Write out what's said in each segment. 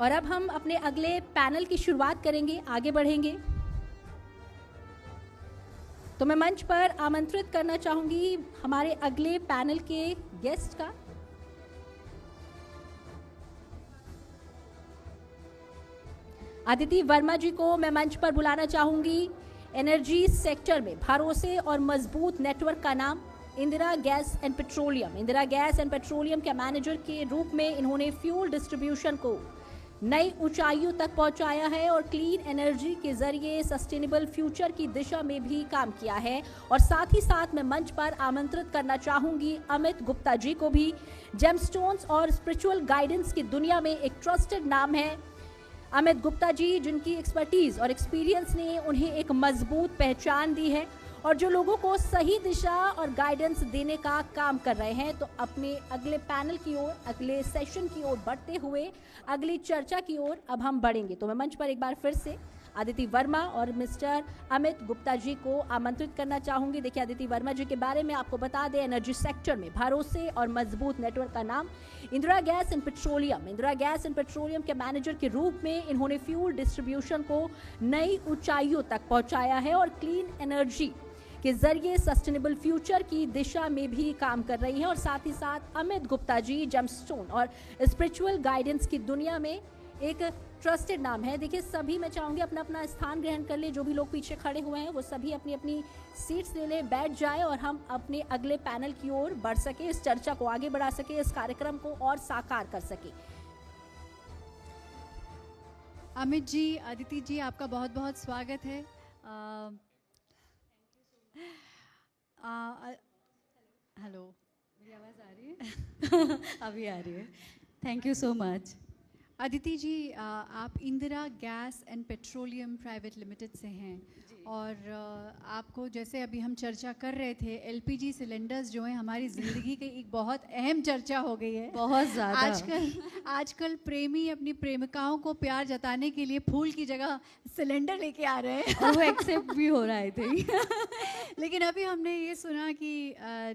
और अब हम अपने अगले पैनल की शुरुआत करेंगे, आगे बढ़ेंगे। तो मैं मंच पर आमंत्रित करना चाहूंगी हमारे अगले पैनल के गेस्ट का। अदिति वर्मा जी को मैं मंच पर बुलाना चाहूंगी। एनर्जी सेक्टर में भरोसे और मजबूत नेटवर्क का नाम इंदिरा गैस एंड पेट्रोलियम के मैनेजर के रूप में इन्होंने फ्यूल डिस्ट्रीब्यूशन को नई ऊंचाइयों तक पहुंचाया है और क्लीन एनर्जी के जरिए सस्टेनेबल फ्यूचर की दिशा में भी काम किया है। और साथ ही साथ मैं मंच पर आमंत्रित करना चाहूंगी अमित गुप्ता जी को भी। जेमस्टोन्स और स्पिरिचुअल गाइडेंस की दुनिया में एक ट्रस्टेड नाम है अमित गुप्ता जी, जिनकी एक्सपर्टीज और एक्सपीरियंस ने उन्हें एक मजबूत पहचान दी है और जो लोगों को सही दिशा और गाइडेंस देने का काम कर रहे हैं। तो अपने अगले पैनल की ओर, अगले सेशन की ओर बढ़ते हुए अगली चर्चा की ओर अब हम बढ़ेंगे। तो मैं मंच पर एक बार फिर से अदिति वर्मा और मिस्टर अमित गुप्ता जी को आमंत्रित करना चाहूंगी। देखिए, अदिति वर्मा जी के बारे में आपको बता दें, एनर्जी सेक्टर में भरोसे और मजबूत नेटवर्क का नाम इंदिरा गैस एंड पेट्रोलियम के मैनेजर के रूप में इन्होंने फ्यूल डिस्ट्रीब्यूशन को नई ऊंचाइयों तक पहुंचाया है और क्लीन एनर्जी के जरिए सस्टेनेबल फ्यूचर की दिशा में भी काम कर रही हैं। और साथ ही साथ अमित गुप्ता जी जेमस्टोन और स्पिरिचुअल गाइडेंस की दुनिया में एक ट्रस्टेड नाम है। देखिए, सभी मैं चाहूंगी अपना अपना स्थान ग्रहण कर ले। जो भी लोग पीछे खड़े हुए हैं वो सभी अपनी अपनी सीट्स ले ले, बैठ जाए और हम अपने अगले पैनल की ओर बढ़ सके, इस चर्चा को आगे बढ़ा सके, इस कार्यक्रम को और साकार कर सके। अमित जी, अदिति जी, आपका बहुत बहुत स्वागत है। हेलो, मेरी आवाज़ आ रही है? अभी आ रही है। Thank you so much. Aditi ji, आप Indira gas and petroleum private limited से हैं और आपको, जैसे अभी हम चर्चा कर रहे थे, एलपीजी सिलेंडर्स जो हैं हमारी ज़िंदगी की एक बहुत अहम चर्चा हो गई है। बहुत ज़्यादा। आजकल प्रेमी अपनी प्रेमिकाओं को प्यार जताने के लिए फूल की जगह सिलेंडर लेके आ रहे हैं और वो एक्सेप्ट भी हो रहा है थे। लेकिन अभी हमने ये सुना कि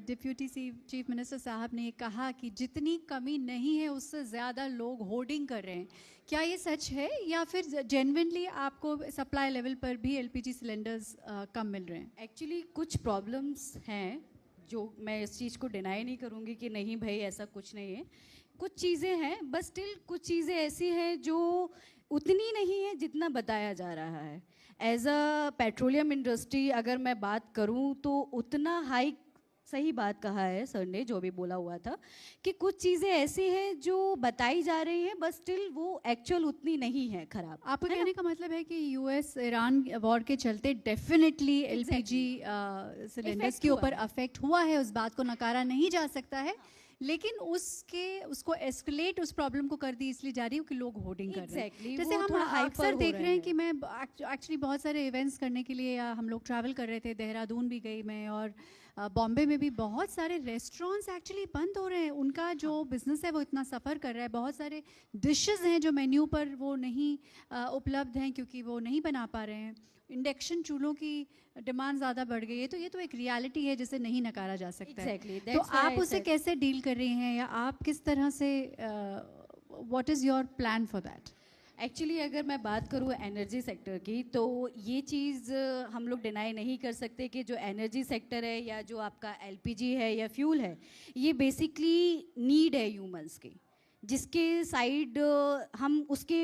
डिप्यूटी चीफ मिनिस्टर साहब ने कहा कि जितनी कमी नहीं है उससे ज़्यादा लोग होर्डिंग कर रहे हैं। क्या ये सच है या फिर जेन्युइनली आपको सप्लाई लेवल पर भी एलपीजी सिलेंडर्स कम मिल रहे हैं? एक्चुअली कुछ प्रॉब्लम्स हैं जो मैं इस चीज़ को डिनाई नहीं करूँगी कि नहीं भाई ऐसा कुछ नहीं है। कुछ चीज़ें हैं, बस स्टिल कुछ चीज़ें ऐसी हैं जो उतनी नहीं है जितना बताया जा रहा है। एज अ पेट्रोलियम इंडस्ट्री अगर मैं बात करूँ तो उतना हाई, सही बात कहा है सर ने जो भी बोला हुआ था कि कुछ चीज़ें ऐसी हैं जो बताई जा रही हैं, बस स्टिल वो एक्चुअल उतनी नहीं है खराब। आपका कहने का मतलब है कि यूएस ईरान वॉर के चलते डेफिनेटली एलपीजी सिलेंडर्स के ऊपर अफेक्ट हुआ है, उस बात को नकारा नहीं जा सकता है, लेकिन उसको एस्केलेट उस प्रॉब्लम को कर दी इसलिए जा रही है कि लोग होर्डिंग कर रहे हैं। जैसे हम अक्सर देख रहे हैं कि मैं एक्चुअली बहुत सारे इवेंट्स करने के लिए हम लोग ट्रैवल कर रहे थे, देहरादून भी गई मैं और बॉम्बे में भी बहुत सारे रेस्टोरेंट्स एक्चुअली बंद हो रहे हैं। उनका जो बिज़नेस है वो इतना सफ़र कर रहा है। बहुत सारे डिशेस हैं जो मेन्यू पर वो नहीं उपलब्ध हैं क्योंकि वो नहीं बना पा रहे हैं। इंडक्शन चूल्हों की डिमांड ज़्यादा बढ़ गई है। तो ये तो एक रियलिटी है जिसे नहीं नकारा जा सकता है। तो आप उसे कैसे डील कर रही हैं या आप किस तरह से, what is your plan for that? Actually अगर मैं बात करूँ एनर्जी सेक्टर की तो ये चीज़ हम लोग डिनाई नहीं कर सकते कि जो एनर्जी सेक्टर है या जो आपका एलपीजी है या फ्यूल है, ये बेसिकली नीड है ह्यूमंस की, जिसके साइड हम उसके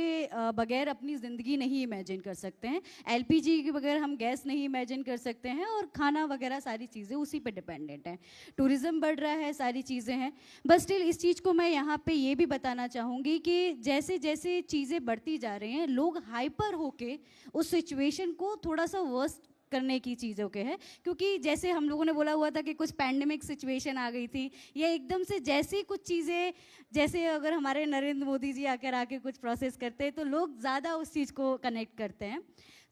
बगैर अपनी ज़िंदगी नहीं इमेजिन कर सकते हैं। एलपीजी के बगैर हम गैस नहीं इमेजिन कर सकते हैं और खाना वगैरह सारी चीज़ें उसी पे डिपेंडेंट हैं। टूरिज़्म बढ़ रहा है, सारी चीज़ें हैं, बस स्टिल इस चीज़ को मैं यहाँ पे ये भी बताना चाहूँगी कि जैसे जैसे चीज़ें बढ़ती जा रही हैं, लोग हाइपर होके उस सिचुएशन को थोड़ा सा वर्स्ट करने की चीज़ों के हैं। क्योंकि जैसे हम लोगों ने बोला हुआ था कि कुछ पैंडेमिक सिचुएशन आ गई थी, या एकदम से जैसे कुछ चीज़ें, जैसे अगर हमारे नरेंद्र मोदी जी आके कुछ प्रोसेस करते हैं तो लोग ज़्यादा उस चीज़ को कनेक्ट करते हैं।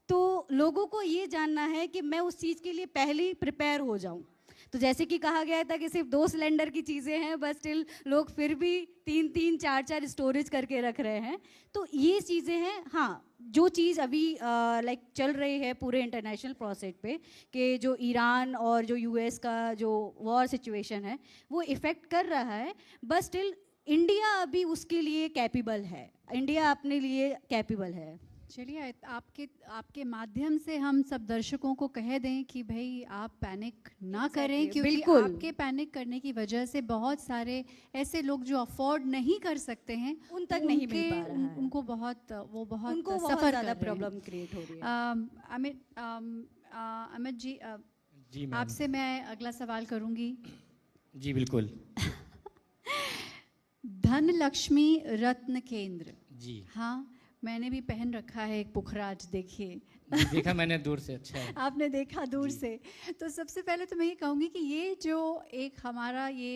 तो लोगों को ये जानना है कि मैं उस चीज़ के लिए पहले ही प्रिपेयर हो जाऊँ। तो जैसे कि कहा गया था कि सिर्फ 2 सिलेंडर की चीज़ें हैं, बस स्टिल लोग फिर भी 3-3, 4-4 स्टोरेज करके रख रहे हैं। तो ये चीज़ें हैं। हाँ, जो चीज़ अभी लाइक चल रही है पूरे इंटरनेशनल प्रोसेस पे कि जो ईरान और जो यूएस का जो वॉर सिचुएशन है वो इफ़ेक्ट कर रहा है, बस स्टिल इंडिया अभी उसके लिए कैपेबल है, इंडिया अपने लिए कैपेबल है। चलिए, आपके माध्यम से हम सब दर्शकों को कह दें कि भाई आप पैनिक ना करें, क्योंकि बिल्कुल। आपके पैनिक करने की वजह से बहुत सारे ऐसे लोग जो अफोर्ड नहीं कर सकते हैं उन तक नहीं मिल पा रहा है। उनको बहुत उनको बहुत सफर ज़्यादा कर रहे हैं। प्रॉब्लम क्रिएट हो रही है। अमित जी, जी मैम। आपसे मैं अगला सवाल करूंगी। जी बिल्कुल। धन लक्ष्मी रत्न केंद्र, जी हाँ मैंने भी पहन रखा है एक पुखराज, देखिए। जी, देखा मैंने दूर से, अच्छा है। आपने देखा दूर से। तो सबसे पहले तो मैं ये कहूँगी कि ये जो एक हमारा ये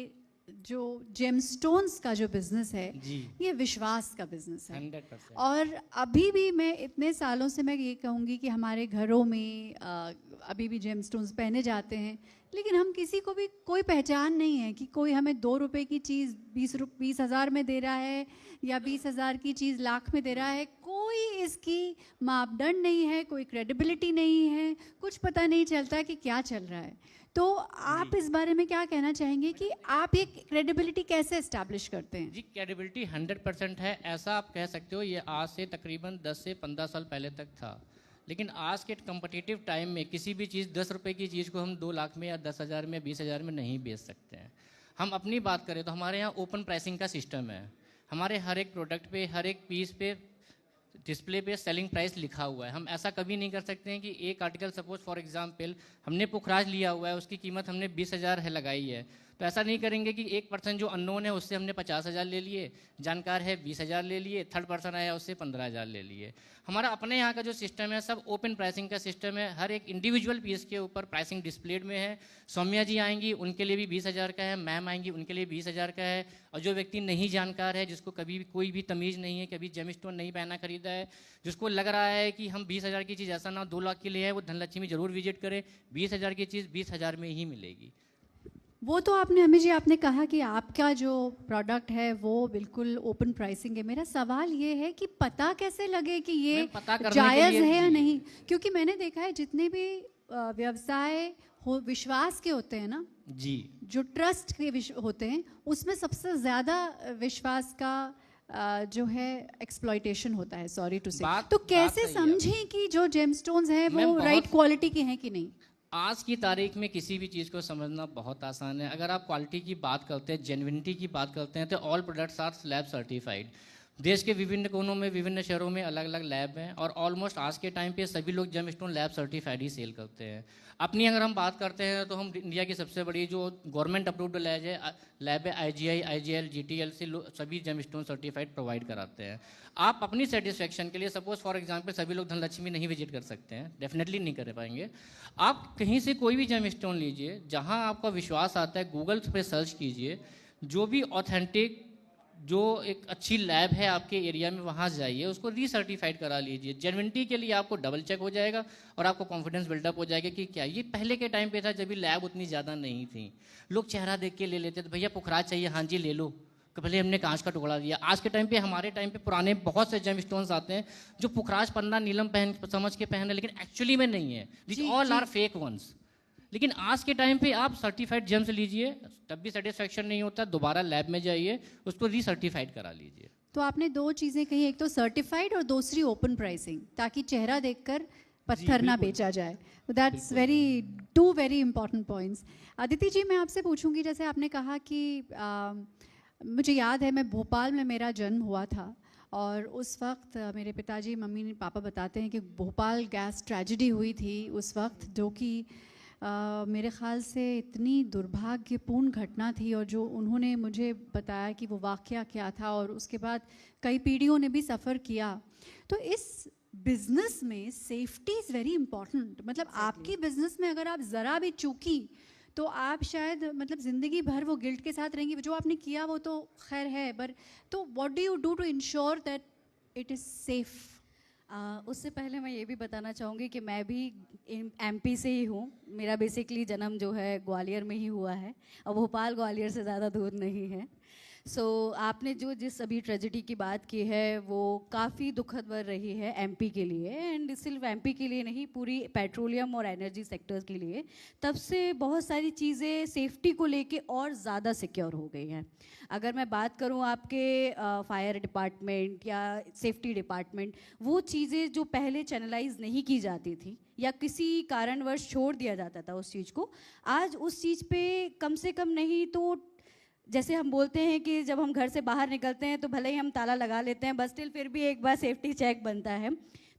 जो जेमस्टोन्स का जो बिजनेस है, जी ये विश्वास का बिजनेस है। 100%। और अभी भी मैं इतने सालों से मैं ये कहूँगी कि हमारे घरों में अभी भी जेमस्टोन्स पहने जाते हैं, लेकिन हम किसी को भी कोई पहचान नहीं है कि कोई हमें 2 रुपए की चीज़ 20,000 में दे रहा है या 20,000 की चीज़ लाख में दे रहा है। कोई इसकी मापदंड नहीं है, कोई क्रेडिबिलिटी नहीं है, कुछ पता नहीं चलता कि क्या चल रहा है। तो आप इस बारे में क्या कहना चाहेंगे कि आप ये क्रेडिबिलिटी कैसे एस्टैब्लिश करते हैं? जी क्रेडिबिलिटी 100% है, ऐसा आप कह सकते हो। ये आज से तकरीबन 10 से 15 साल पहले तक था, लेकिन आज के कम्पिटिटिव टाइम में किसी भी चीज़ 10 रुपए की चीज़ को हम 2 लाख में या 10,000 में 20,000 में नहीं बेच सकते हैं। हम अपनी बात करें तो हमारे यहाँ ओपन प्राइसिंग का सिस्टम है। हमारे हर एक प्रोडक्ट पे, हर एक पीस पे, डिस्प्ले पे सेलिंग प्राइस लिखा हुआ है। हम ऐसा कभी नहीं कर सकते हैं कि एक आर्टिकल, सपोज फॉर एग्जांपल हमने पुखराज लिया हुआ है, उसकी कीमत हमने 20,000 है लगाई है, तो ऐसा नहीं करेंगे कि एक पर्सन जो अननोन है उससे हमने 50,000 ले लिए, जानकार है 20,000 ले लिए, थर्ड पर्सन आया उससे 15,000 ले लिए। हमारा अपने यहाँ का जो सिस्टम है सब ओपन प्राइसिंग का सिस्टम है। हर एक इंडिविजुअल पीस के ऊपर प्राइसिंग डिस्प्लेड में है। सौम्या जी आएंगी उनके लिए भी 20,000 का है, मैम आएंगी उनके लिए 20,000 का है। और जो व्यक्ति नहीं जानकार है, जिसको कभी भी कोई भी तमीज़ नहीं है, कभी जेमस्टोन नहीं पहना खरीदा है, जिसको लग रहा है कि हम 20,000 की चीज़ ऐसा ना 2 लाख की ले है, वो धनलक्ष्मी जरूर विजिट करे। 20,000 की चीज़ 20,000 में ही मिलेगी। वो तो आपने अमित जी आपने कहा कि आपका जो प्रोडक्ट है वो बिल्कुल ओपन प्राइसिंग है। मेरा सवाल ये है कि पता कैसे लगे कि ये मैम, पता करने के जायज़ लिए है या जी। नहीं? क्योंकि मैंने देखा है जितने भी व्यवसाय हो विश्वास के होते हैं ना, जी जो ट्रस्ट के होते हैं, उसमें सबसे ज़्यादा विश्वास का जो है एक्सप्लॉयटेशन होता है, सॉरी टू से। तो बात कैसे सही है। समझें कि जो जेमस्टोन्स हैं मैम, वो बहुत- राइट क्वालिटी के हैं कि नहीं? आज की तारीख में किसी भी चीज़ को समझना बहुत आसान है। अगर आप क्वालिटी की बात करते हैं, जेन्युइनिटी की बात करते हैं, तो all products are slab certified. देश के विभिन्न कोनों में, विभिन्न शहरों में अलग अलग लैब हैं, और ऑलमोस्ट आज के टाइम पे सभी लोग जेमस्टोन लैब सर्टिफाइड ही सेल करते हैं। अपनी अगर हम बात करते हैं तो हम इंडिया की सबसे बड़ी जो गवर्नमेंट अप्रूव्ड लैब है IGI, IGL, GTL से सभी जेमस्टोन सर्टिफाइड प्रोवाइड कराते हैं। आप अपनी सेटिस्फेक्शन के लिए, सपोज फॉर एग्जांपल सभी लोग धनलक्ष्मी नहीं विजिट कर सकते हैं, डेफिनेटली नहीं कर पाएंगे। आप कहीं से कोई भी जेमस्टोन लीजिए, जहां आपका विश्वास आता है, गूगल पे सर्च कीजिए, जो भी ऑथेंटिक, जो एक अच्छी लैब है आपके एरिया में, वहाँ जाइए, उसको रीसर्टिफाइड करा लीजिए। जेन्युइनिटी के लिए आपको डबल चेक हो जाएगा और आपको कॉन्फिडेंस बिल्डअप हो जाएगा कि क्या ये पहले के टाइम पे था जब भी लैब उतनी ज़्यादा नहीं थी, लोग चेहरा देख के ले लेते थे, भैया पुखराज चाहिए, हाँ जी ले लो, कि भले हमने कांच का टुकड़ा दिया। आज के टाइम पे, हमारे टाइम पे पुराने बहुत से जेमस्टोन्स आते हैं जो पुखराज पन्ना नीलम पहन समझ के पहने, लेकिन एक्चुअली में नहीं है। This all are fake ones. लेकिन आज के टाइम पे आप सर्टिफाइड जेम्स लीजिए, तब भी सेटिस्फेक्शन नहीं होता, दोबारा लैब में जाइए, उसको रीसर्टिफाइड करा लीजिए। तो आपने 2 चीज़ें कही, एक तो सर्टिफाइड और दूसरी ओपन प्राइसिंग, ताकि चेहरा देखकर पत्थर ना बेचा जाए। That's two very important points. Aditi ji, मैं आपसे पूछूंगी, जैसे आपने कहा कि मुझे याद है मैं भोपाल में मेरा जन्म हुआ था, और उस वक्त मेरे पिताजी, मम्मी, पापा बताते हैं कि भोपाल गैस ट्रेजेडी हुई थी उस वक्त, जो कि मेरे ख़्याल से इतनी दुर्भाग्यपूर्ण घटना थी, और जो उन्होंने मुझे बताया कि वो वाक़या क्या था, और उसके बाद कई पीढ़ियों ने भी सफ़र किया। तो इस बिज़नेस में सेफ्टी इज़ वेरी इंपॉर्टेंट। मतलब आपकी बिज़नेस में अगर आप ज़रा भी चूकी तो आप शायद मतलब ज़िंदगी भर वो गिल्ट के साथ रहेंगी। जो आपने किया वो तो खैर है, पर तो what do you do to ensure that it is safe? उससे पहले मैं ये भी बताना चाहूँगी कि मैं भी MP से ही हूँ। मेरा बेसिकली जन्म जो है ग्वालियर में ही हुआ है, और भोपाल ग्वालियर से ज़्यादा दूर नहीं है। सो आपने जो जिस अभी ट्रेजेडी की बात की है वो काफ़ी दुखद रही है एमपी के लिए, एंड सिर्फ एमपी के लिए नहीं, पूरी पेट्रोलियम और एनर्जी सेक्टर्स के लिए। तब से बहुत सारी चीज़ें सेफ्टी को लेके और ज़्यादा सिक्योर हो गई हैं। अगर मैं बात करूं आपके फायर डिपार्टमेंट या सेफ्टी डिपार्टमेंट, वो चीज़ें जो पहले चैनलाइज नहीं की जाती थी या किसी कारणवश छोड़ दिया जाता था उस चीज़ को, आज उस चीज़ पे कम से कम नहीं तो, जैसे हम बोलते हैं कि जब हम घर से बाहर निकलते हैं तो भले ही हम ताला लगा लेते हैं, बस स्टिल फिर भी एक बार सेफ्टी चेक बनता है।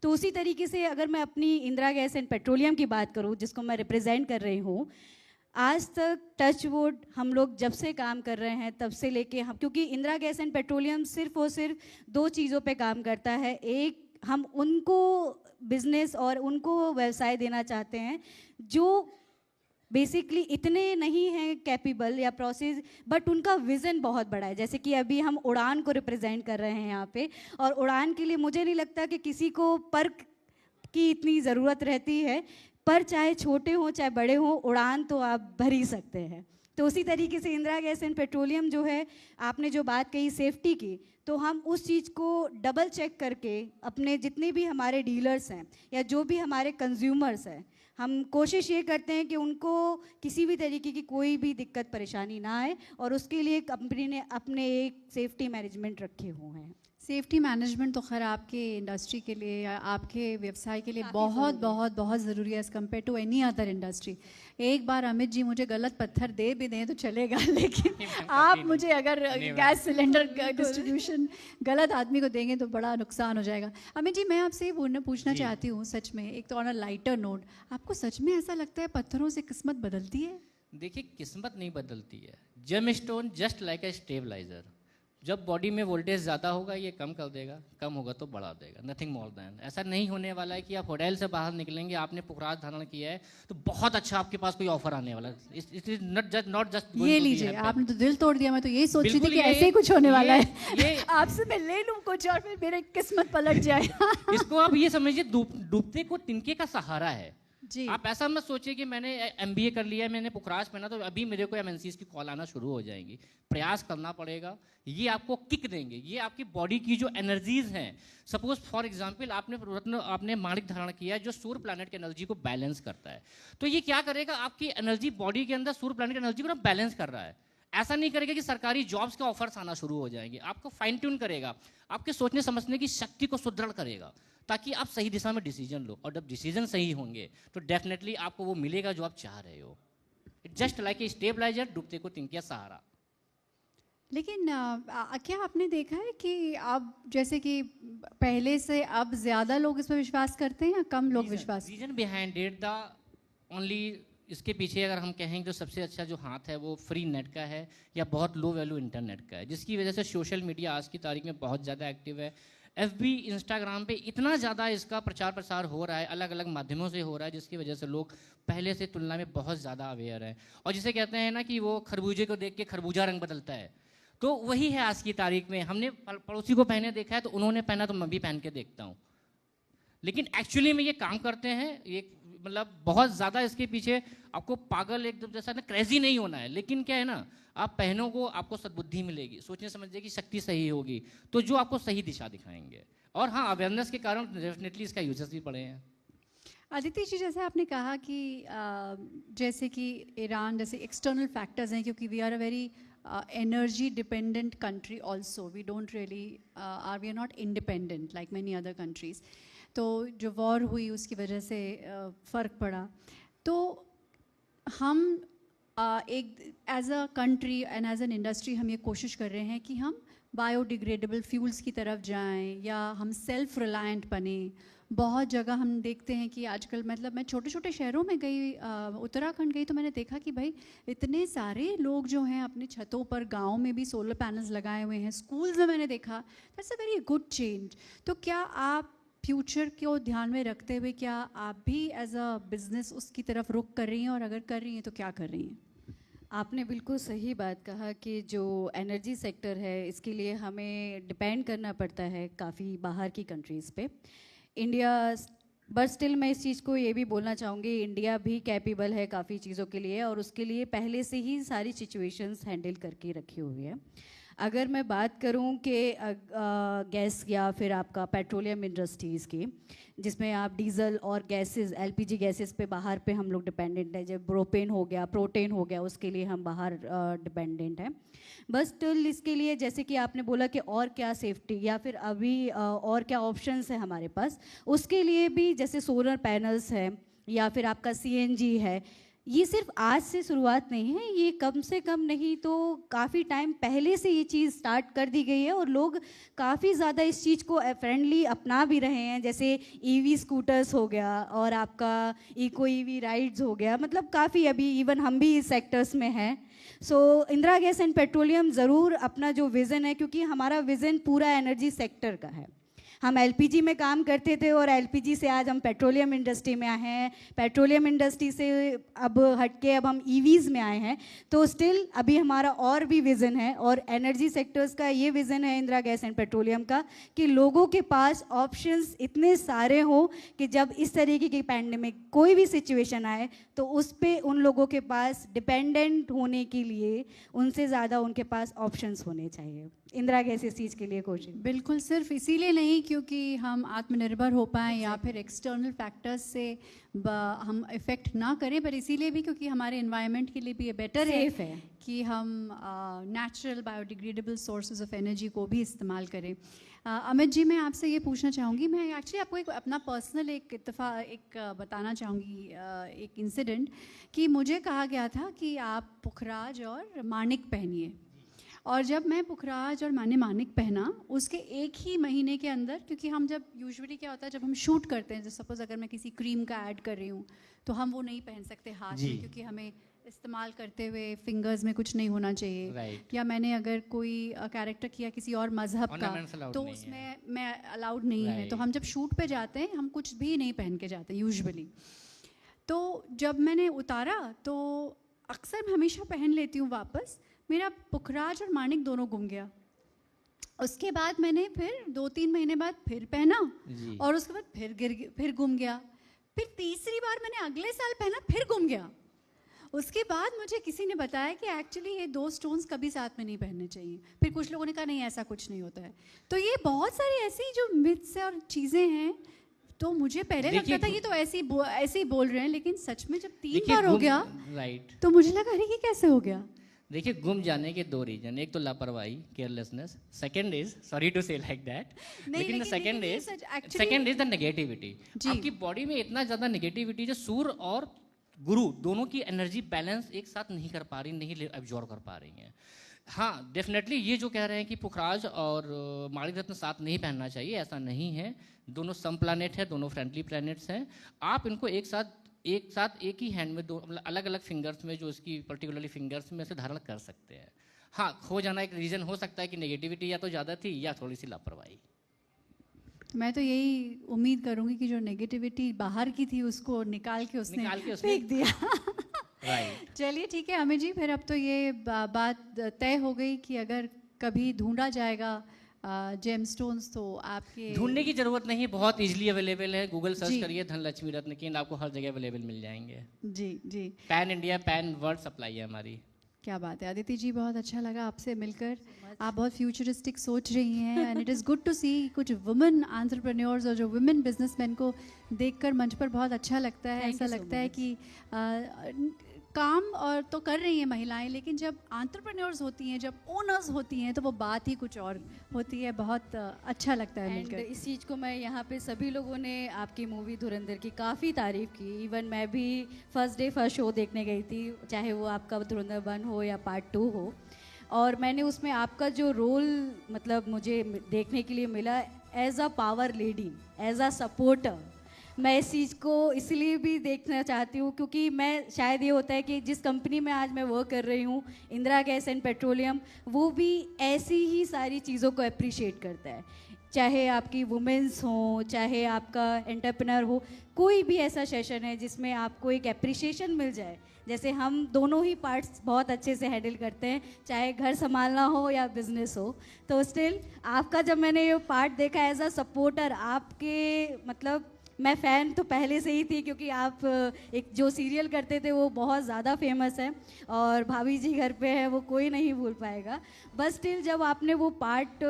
तो उसी तरीके से अगर मैं अपनी इंदिरा गैस एंड पेट्रोलियम की बात करूं, जिसको मैं रिप्रेजेंट कर रही हूं, आज तक टच वुड हम लोग जब से काम कर रहे हैं तब से लेके हम, क्योंकि इंदिरा गैस एंड पेट्रोलियम सिर्फ और सिर्फ दो चीज़ों पे काम करता है। एक, हम उनको बिजनेस और उनको व्यवसाय देना चाहते हैं जो बेसिकली इतने नहीं हैं कैपेबल या प्रोसेस, बट उनका विज़न बहुत बड़ा है। जैसे कि अभी हम उड़ान को रिप्रेजेंट कर रहे हैं यहाँ पे, और उड़ान के लिए मुझे नहीं लगता कि किसी को पर्क की इतनी ज़रूरत रहती है, पर चाहे छोटे हों चाहे बड़े हों, उड़ान तो आप भर ही सकते हैं। तो उसी तरीके से इंदिरा गैस एंड पेट्रोलियम जो है, आपने जो बात कही सेफ्टी की, तो हम उस चीज़ को डबल चेक करके अपने जितने भी हमारे डीलर्स हैं या जो भी हमारे कंज्यूमर्स हैं, हम कोशिश ये करते हैं कि उनको किसी भी तरीके की कोई भी दिक्कत परेशानी ना आए, और उसके लिए कंपनी ने अपने एक सेफ्टी मैनेजमेंट रखे हुए हैं। सेफ्टी मैनेजमेंट तो खैर आपके इंडस्ट्री के लिए या आपके व्यवसाय के लिए बहुत बहुत बहुत ज़रूरी है as compare to any other industry. एक बार अमित जी मुझे गलत पत्थर दे भी दें तो चलेगा, लेकिन आप मुझे अगर गैस सिलेंडर डिस्ट्रीब्यूशन गलत आदमी को देंगे तो बड़ा नुकसान हो जाएगा। अमित जी, मैं आपसे ये पूछना चाहती हूँ, सच में एक तो ऑन अ लाइटर नोट, आपको सच में ऐसा लगता है पत्थरों से किस्मत बदलती है? देखिए, किस्मत नहीं बदलती है। Gem stone just like a stabiliser, जब बॉडी में वोल्टेज ज़्यादा होगा ये कम कर देगा, कम होगा तो बढ़ा देगा, नथिंग मोर देन। ऐसा नहीं होने वाला है कि आप होटल से बाहर निकलेंगे, आपने पुखराज धारण किया है तो बहुत अच्छा आपके पास कोई ऑफर आने वाला है। इट इज नॉट जस्ट ये लीजिए, आपने तो दिल तोड़ दिया। मैं तो यही सोच रही थी कि ऐसे ही कुछ होने वाला है, ये आपसे मैं ले लूं कुछ और फिर मेरी किस्मत पलट जाए। इसको आप ये समझिए, डूबते को तिनके का सहारा है जी। आप ऐसा मत सोचिए कि मैंने MBA कर लिया है, मैंने पुखराज पहना तो अभी मेरे को MNCs की कॉल आना शुरू हो जाएंगी। प्रयास करना पड़ेगा, ये आपको किक देंगे, ये आपकी बॉडी की जो एनर्जीज हैं। सपोज फॉर एग्जांपल आपने माणिक धारण किया है जो सूर्य प्लैनेट की एनर्जी को बैलेंस करता है, तो ये क्या करेगा, आपकी एनर्जी बॉडी के अंदर सूर्य प्लैनेट की एनर्जी को ना बैलेंस कर रहा है। ऐसा नहीं करेगा कि सरकारी जॉब्स के ऑफर्स आना शुरू हो जाएंगे, आपको फाइन ट्यून करेगा, आपके सोचने समझने की शक्ति को सुदृढ़ करेगा ताकि आप सही दिशा में डिसीजन लो, और जब डिसीजन सही होंगे तो डेफिनेटली आपको वो मिलेगा जो आप चाह रहे हो। जस्ट लाइक ए स्टेबलाइजर, डूबते को तिनके सहारा। लेकिन क्या आपने देखा है कि अब जैसे कि पहले से अब ज़्यादा लोग इस पर विश्वास करते हैं या कम लोग विश्वास? Reason behind it the only, इसके पीछे अगर हम कहें तो सबसे अच्छा जो हाथ है वो फ्री नेट का है या बहुत लो वैल्यू इंटरनेट का है, जिसकी वजह से सोशल मीडिया आज की तारीख में बहुत ज़्यादा एक्टिव है। FB इंस्टाग्राम पे इतना ज़्यादा इसका प्रचार प्रसार हो रहा है, अलग अलग माध्यमों से हो रहा है, जिसकी वजह से लोग पहले से तुलना में बहुत ज़्यादा अवेयर हैं। और जिसे कहते हैं ना कि वो खरबूजे को देख के खरबूजा रंग बदलता है, तो वही है आज की तारीख में। हमने पड़ोसी को पहने देखा है तो उन्होंने पहना तो मैं भी पहन के देखता हूँ, लेकिन एक्चुअली में ये काम करते हैं, ये मतलब बहुत ज़्यादा इसके पीछे आपको पागल एकदम जैसा ना क्रेजी नहीं होना है, लेकिन क्या है ना, आप पहनों को आपको सद्बुद्धि मिलेगी, सोचने समझने की शक्ति सही होगी, तो जो आपको सही दिशा दिखाएंगे। और हाँ, अवेयरनेस के कारण डेफिनेटली इसका यूजेस भी बढ़े हैं। अदिति जी, जैसे आपने कहा कि जैसे कि ईरान जैसे एक्सटर्नल फैक्टर्स हैं, क्योंकि we are a very energy dependent country also, we don't really we are not independent like many other countries. तो जो वॉर हुई उसकी वजह से फ़र्क पड़ा, तो हम एक as a country and as an industry हम ये कोशिश कर रहे हैं कि हम बायोडिग्रेडेबल फ्यूल्स की तरफ जाएं या हम सेल्फ रिलायंट बने। बहुत जगह हम देखते हैं कि आजकल, मतलब मैं छोटे छोटे शहरों में गई, उत्तराखंड गई, तो मैंने देखा कि भाई इतने सारे लोग जो हैं अपने छतों पर, गांव में भी सोलर पैनल्स लगाए हुए हैं, स्कूल्स में मैंने देखा, that's a very good change. तो क्या आप फ्यूचर को ध्यान में रखते हुए क्या आप भी एज अ बिजनेस उसकी तरफ रुख कर रही हैं, और अगर कर रही हैं तो क्या कर रही हैं? आपने बिल्कुल सही बात कहा कि जो एनर्जी सेक्टर है इसके लिए हमें डिपेंड करना पड़ता है काफ़ी बाहर की कंट्रीज़ पे। इंडिया, बट स्टिल मैं इस चीज़ को ये भी बोलना चाहूँगी, इंडिया भी कैपेबल है काफ़ी चीज़ों के लिए, और उसके लिए पहले से ही सारी सिचुएशंस हैंडल करके रखी हुई है। अगर मैं बात करूं कि गैस या फिर आपका पेट्रोलियम इंडस्ट्रीज़ की, जिसमें आप डीजल और गैसेस, एलपीजी गैसेस पे बाहर पे हम लोग डिपेंडेंट हैं, जब प्रोपेन हो गया, प्रोटेन हो गया, उसके लिए हम बाहर डिपेंडेंट हैं। बस स्टिल इसके लिए जैसे कि आपने बोला कि और क्या सेफ्टी या फिर अभी और क्या ऑप्शंस है हमारे पास, उसके लिए भी जैसे सोलर पैनल्स है या फिर आपका सीएनजी है। ये सिर्फ आज से शुरुआत नहीं है, ये कम से कम नहीं तो काफ़ी टाइम पहले से ये चीज़ स्टार्ट कर दी गई है और लोग काफ़ी ज़्यादा इस चीज़ को फ्रेंडली अपना भी रहे हैं। जैसे ईवी स्कूटर्स हो गया और आपका इको ईवी राइड्स हो गया, मतलब काफ़ी अभी इवन हम भी इस सेक्टर्स में हैं। सो इंदिरा गैस एंड पेट्रोलियम ज़रूर अपना जो विज़न है, क्योंकि हमारा विज़न पूरा एनर्जी सेक्टर का है। हम एलपीजी में काम करते थे और एलपीजी से आज हम पेट्रोलियम इंडस्ट्री में आए हैं, पेट्रोलियम इंडस्ट्री से अब हटके अब हम ईवीज़ में आए हैं। तो स्टिल अभी हमारा और भी विज़न है और एनर्जी सेक्टर्स का ये विज़न है इंदिरा गैस एंड पेट्रोलियम का कि लोगों के पास ऑप्शंस इतने सारे हों कि जब इस तरीके की पैंडेमिक कोई भी सिचुएशन आए तो उस पर उन लोगों के पास डिपेंडेंट होने के लिए उनसे ज़्यादा उनके पास ऑप्शंस होने चाहिए। इंदिरा गैस इस चीज़ के लिए कोशिश बिल्कुल सिर्फ इसीलिए नहीं क्योंकि हम आत्मनिर्भर हो पाएँ या फिर एक्सटर्नल फैक्टर्स से हम इफ़ेक्ट ना करें, पर इसीलिए भी क्योंकि हमारे एनवायरनमेंट के लिए भी ये बेटर है कि हम natural biodegradable sources of energy को भी इस्तेमाल करें। अमित जी, मैं आपसे ये पूछना चाहूँगी, मैं एक्चुअली आपको एक अपना पर्सनल एक बताना चाहूँगी एक इंसिडेंट कि मुझे कहा गया था कि आप पुखराज और मानिक पहनिए, और जब मैं पुखराज और मानिक पहना उसके एक ही महीने के अंदर, क्योंकि हम जब यूजुअली क्या होता है जब हम शूट करते हैं, जैसे सपोज अगर मैं किसी क्रीम का ऐड कर रही हूँ तो हम वो नहीं पहन सकते हाथ में, क्योंकि हमें इस्तेमाल करते हुए फिंगर्स में कुछ नहीं होना चाहिए। या मैंने अगर कोई कैरेक्टर किया किसी और मजहब का तो उसमें मैं अलाउड नहीं है। तो हम जब शूट पे जाते हैं हम कुछ भी नहीं पहन के जाते यूजुअली। तो जब मैंने उतारा तो अक्सर मैं हमेशा पहन लेती हूँ वापस, मेरा पुखराज और मानिक दोनों गुम गया। उसके बाद मैंने फिर 2-3 महीने बाद फिर पहना और उसके बाद फिर गुम गया। फिर तीसरी बार मैंने अगले साल पहना, फिर गुम गया। उसके बाद मुझे किसी ने बताया कि एक्चुअली ये 2 स्टोन्स कभी साथ में नहीं पहनने चाहिए। फिर कुछ लोगों ने कहा नहीं ऐसा कुछ नहीं होता है। तो ये बहुत सारी ऐसी जो मिथ्स और चीज़ें हैं, तो मुझे पहले लगता था ये तो ऐसे ही बोल रहे हैं, लेकिन सच में जब 3 बार हो गया तो मुझे लगा अरे ये कैसे हो गया। देखिए, गुम जाने के 2 रीजन, एक तो लापरवाही, carelessness, second is sorry to say like that, लेकिन सेकंड इज द नेगेटिविटी। आपकी बॉडी में इतना ज़्यादा नेगेटिविटी जो सूर्य और गुरु दोनों की एनर्जी बैलेंस एक साथ नहीं कर पा रही, नहीं एब्जॉर्ब कर पा रही हैं। हाँ, डेफिनेटली ये जो कह रहे हैं कि पुखराज और माणिक रत्न साथ नहीं पहनना चाहिए, ऐसा नहीं है। दोनों सम प्लैनेट है, दोनों फ्रेंडली प्लैनेट्स हैं। आप इनको एक साथ एक ही हैंड में दो अलग अलग फिंगर्स में, जो इसकी पर्टिकुलरली फिंगर्स में से धारण कर सकते हैं। हाँ, खो जाना एक रीज़न हो सकता है कि नेगेटिविटी या तो ज़्यादा थी या थोड़ी सी लापरवाही। मैं तो यही उम्मीद करूंगी कि जो नेगेटिविटी बाहर की थी उसको निकाल के उसने फेंक दिया। चलिए ठीक है अमित जी, फिर अब तो ये बात तय हो गई कि अगर कभी ढूंढा जाएगा जेमस्टोन्स तो आपके ढूंढने की जरूरत नहीं, बहुत इजीली अवेलेबल है। गूगल सर्च करिए धनलक्ष्मी रत्न की, आपको हर जगह अवेलेबल मिल जाएंगे। जी जी, pan India pan world supply है हमारी। क्या बात है अदिति जी, बहुत अच्छा लगा आपसे मिलकर। आप बहुत फ्यूचरिस्टिक सोच रही हैं and it is good to see कुछ वुमेन एंटरप्रेन्योर्स और जो वुमेन बिजनेसमैन को देखकर मंच पर बहुत अच्छा लगता है। ऐसा लगता है कि काम और तो कर रही हैं महिलाएं, लेकिन जब एंटरप्रेन्योर्स होती हैं, जब ओनर्स होती हैं तो वो बात ही कुछ और होती है। बहुत अच्छा लगता है मिलकर। इस चीज़ को मैं यहाँ पे सभी लोगों ने आपकी मूवी धुरंधर की काफ़ी तारीफ़ की। इवन मैं भी फर्स्ट डे फर्स्ट शो देखने गई थी, चाहे वो आपका धुरंधर 1 हो या पार्ट 2 हो, और मैंने उसमें आपका जो रोल मतलब मुझे देखने के लिए मिला as a power lady, as a supporter. मैं इस चीज़ को इसलिए भी देखना चाहती हूँ क्योंकि मैं शायद ये होता है कि जिस कंपनी में आज मैं वर्क कर रही हूँ, इंदिरा गैस एंड पेट्रोलियम, वो भी ऐसी ही सारी चीज़ों को अप्रिशिएट करता है। चाहे आपकी वुमेंस हो, चाहे आपका एंटरप्रेन्योर हो, कोई भी ऐसा सेशन है जिसमें आपको एक अप्रिशिएशन मिल जाए। जैसे हम दोनों ही पार्ट्स बहुत अच्छे से हैंडल करते हैं, चाहे घर संभालना हो या बिजनेस हो। तो स्टिल आपका जब मैंने ये पार्ट देखा एज अ सपोर्टर, आपके मतलब मैं फ़ैन तो पहले से ही थी, क्योंकि आप एक जो सीरियल करते थे वो बहुत ज़्यादा फेमस है, और भाभी जी घर पे है वो कोई नहीं भूल पाएगा। बस स्टिल जब आपने वो पार्ट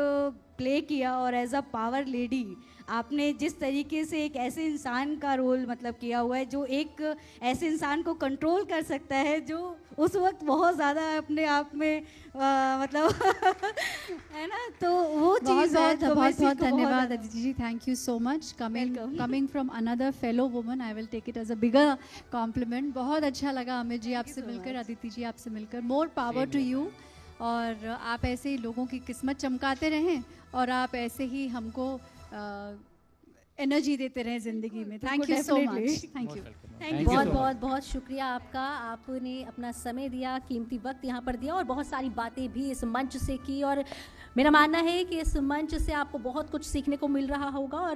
प्ले किया और एज अ पावर लेडी आपने जिस तरीके से एक ऐसे इंसान का रोल मतलब किया हुआ है जो एक ऐसे इंसान को कंट्रोल कर सकता है, जो उस वक्त बहुत ज़्यादा अपने आप में मतलब है ना, तो वो चीज़ है। तो मैं इसी बहुत को धन्यवाद Aditi ji, thank you so much coming from another fellow woman. I will take it as a bigger compliment. बहुत अच्छा लगा अमित जी आपसे मिलकर, अदिति जी आपसे मिलकर। मोर पावर टू यू, और आप ऐसे ही लोगों की किस्मत चमकाते रहें और आप ऐसे ही हमको एनर्जी देते रहें ज़िंदगी में। Thank you so much, thank you. बहुत बहुत बहुत शुक्रिया आपका, आपने अपना समय दिया, कीमती वक्त यहाँ पर दिया और बहुत सारी बातें भी इस मंच से की, और मेरा मानना है कि इस मंच से आपको बहुत कुछ सीखने को मिल रहा होगा। और